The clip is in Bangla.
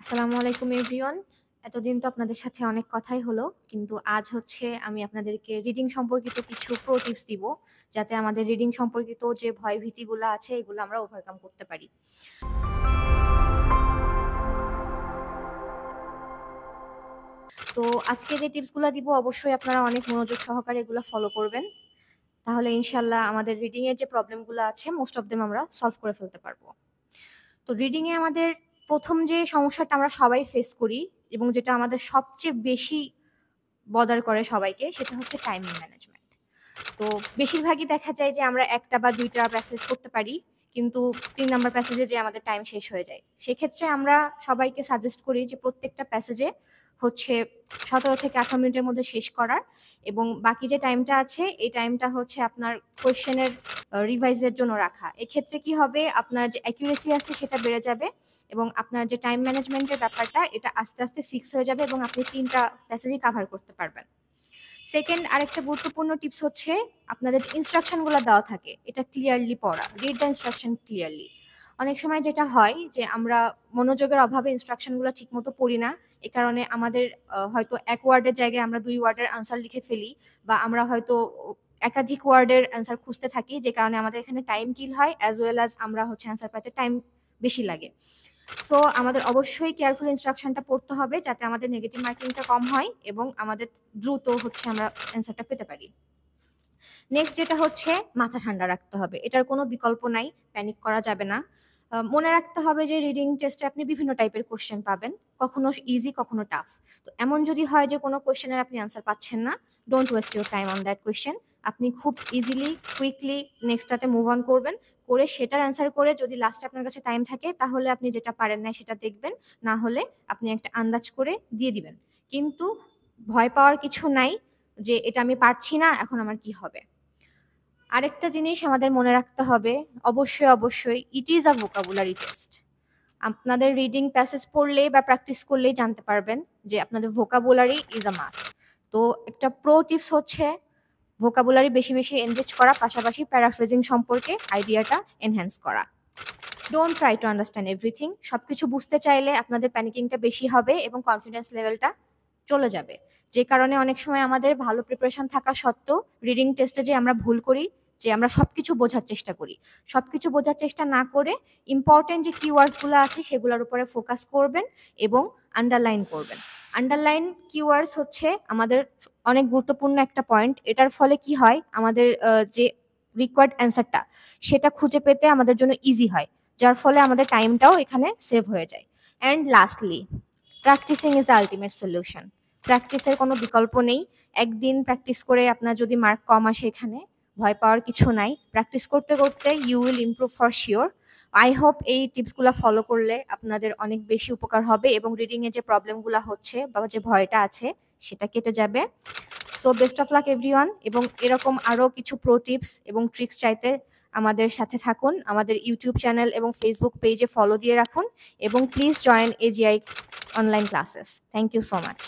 আসসালামু আলাইকুম এভরিওয়ান। এতদিন তো আপনাদের সাথে অনেক কথাই হলো। কিন্তু আজ হচ্ছে আমি আপনাদেরকে রিডিং সম্পর্কিত কিছু প্রো টিপস দিব, যাতে আমাদের রিডিং সম্পর্কিত যে ভয়-ভীতিগুলা আছে এগুলো আমরা ওভারকাম করতে পারি। তো আজকে যে টিপসগুলা দিব অবশ্যই আপনারা অনেক মনোযোগ সহকারে এগুলা ফলো করবেন। তাহলে ইনশাআল্লাহ আমাদের রিডিং এর যে প্রবলেমগুলো আছে মোস্ট অফ দেম আমরা সলভ করে ফেলতে পারবো। তো রিডিং এ আমাদের ১ম যে সমস্যাটা আমরা সবাই ফেস করি এবং যেটা আমাদের সবচেয়ে বেশি বদার করে সবাইকে, সেটা হচ্ছে টাইম ম্যানেজমেন্ট। তো বেশিরভাগই দেখা যায় যে আমরা ১ টা বা ২ টা প্যাসেজ করতে পারি। কিন্তু ৩ নাম্বার প্যাসেজে যেয়ে আমাদের টাইম শেষ হয়ে যায়। সেক্ষেত্রে আমরা সবাইকে সাজেস্ট করি যে প্রত্যেকটা প্যাসেজে হচ্ছে ১৭ থেকে ১৮ মিনিটের মধ্যে শেষ করার, এবং বাকি যে টাইমটা আছে এই টাইমটা হচ্ছে আপনার কোয়েশ্চেনের রিভাইজের জন্য রাখা। এক্ষেত্রে কি হবে, আপনার যে অ্যাকুরেসি আছে সেটা বেড়ে যাবে এবং আপনার যে টাইম ম্যানেজমেন্টের ব্যাপারটা এটা আস্তে, আস্তে ফিক্স হয়ে যাবে এবং আপনি ৩ টা প্যাসেজই কাভার করতে পারবেন। সেকেন্ড আরেকটা গুরুত্বপূর্ণ টিপস হচ্ছে আপনাদের যে ইনস্ট্রাকশন গুলো দেওয়া থাকে এটা ক্লিয়ারলি পড়া। Read the instruction clearly. অনেক সময় যেটা হয় যে আমরা মনোযোগের অভাবে ইনস্ট্রাকশন গুলো ঠিকমতো পড়ি না। এ কারণে আমাদের হয়তো ১ ওয়ার্ডের জায়গায় আমরা ২ ওয়ার্ডের আনসার লিখে ফেলি, বা আমরা হয়তো একাধিক ওয়ার্ডের অ্যান্সার খুঁজতে থাকি, যে কারণে আমাদের এখানে টাইম কিল হয় অ্যাজ ওয়েল অ্যাজ আমরা হচ্ছে অ্যান্সার পাইতে টাইম বেশি লাগে। সো আমাদের অবশ্যই কেয়ারফুল ইনস্ট্রাকশনটা পড়তে হবে যাতে আমাদের নেগেটিভ মার্কিংটা কম হয় এবং আমাদের দ্রুত হচ্ছে আমরা অ্যান্সারটা পেতে পারি। নেক্সট যেটা হচ্ছে মাথা ঠান্ডা রাখতে হবে। এটার কোনো বিকল্প নাই, প্যানিক করা যাবে না। মনে রাখতে হবে যে রিডিং টেস্টে আপনি বিভিন্ন টাইপের কোয়েশ্চেন পাবেন। কখনো ইজি, কখনো টাফ। তো এমন যদি হয় যে কোনো কোয়েশ্চেনের আপনি আনসার পাচ্ছেন না, don't waste your time on that question. আপনি খুব ইজিলি, কুইকলি নেক্সটটাতে মুভ অন করবেন। করে সেটার অ্যান্সার করে যদি লাস্টে আপনার কাছে টাইম থাকে তাহলে আপনি যেটা পারেন নাই সেটা দেখবেন। না হলে আপনি একটা আন্দাজ করে দিয়ে দিবেন। কিন্তু ভয় পাওয়ার কিছু নাই যে এটা আমি পারছি না, এখন আমার কি হবে? আরেকটা জিনিস আমাদের মনে রাখতে হবে, অবশ্যই it is a vocabulary test. আপনাদের রিডিং প্যাসেজ পড়লেই বা প্র্যাকটিস করলেই জানতে পারবেন যে আপনাদের ভোকাবুলারি ইজ আ মাস্ট। তো একটা প্রো টিপস হচ্ছে ভোকাবুলারি বেশি এনরিচ করা, পাশাপাশি প্যারাফ্রেজিং সম্পর্কে আইডিয়াটা এনহ্যান্স করা। Don't try to understand everything. সবকিছু বুঝতে চাইলে আপনাদের প্যানিকিংটা বেশি হবে এবং কনফিডেন্স লেভেলটা চলে যাবে। যে কারণে অনেক সময় আমাদের ভালো প্রিপারেশন থাকা সত্ত্বেও রিডিং টেস্টে যে আমরা ভুল করি, যে আমরা সবকিছু বোঝার চেষ্টা করি। সবকিছু বোঝার চেষ্টা না করে ইম্পোর্টেন্ট যে কিওয়ার্ডস গুলো আছে সেগুলোর উপরে ফোকাস করবেন এবং আন্ডারলাইন করবেন। আন্ডারলাইন কিওয়ার্ডস হচ্ছে আমাদের অনেক গুরুত্বপূর্ণ একটা পয়েন্ট। এটার ফলে কি হয়, আমাদের যে রিকোয়ার্ড অ্যান্সারটা সেটা খুঁজে পেতে আমাদের জন্য ইজি হয়। যার ফলে আমাদের টাইমটাও এখানে সেভ হয়ে যায়। And lastly, practising is the ultimate solution. প্র্যাকটিসের কোনো বিকল্প নেই। একদিন প্র্যাকটিস করে আপনার যদি মার্ক কম আসে এখানে, ভয় পাওয়ার কিছু নাই। প্র্যাকটিস করতে, করতে you will improve for sure. I hope এই টিপসগুলো ফলো করলে আপনাদের অনেক বেশি উপকার হবে এবং রিডিং এর যে প্রবলেমগুলো হচ্ছে বা যে ভয়টা আছে সেটা কেটে যাবে। So best of luck everyone, এবং এরকম আরো কিছু প্রো টিপস এবং ট্রিক্স চাইতে আমাদের সাথে থাকুন। আমাদের ইউটিউব চ্যানেল এবং ফেসবুক পেজে ফলো দিয়ে রাখুন এবং please join AGI online classes. Thank you so much.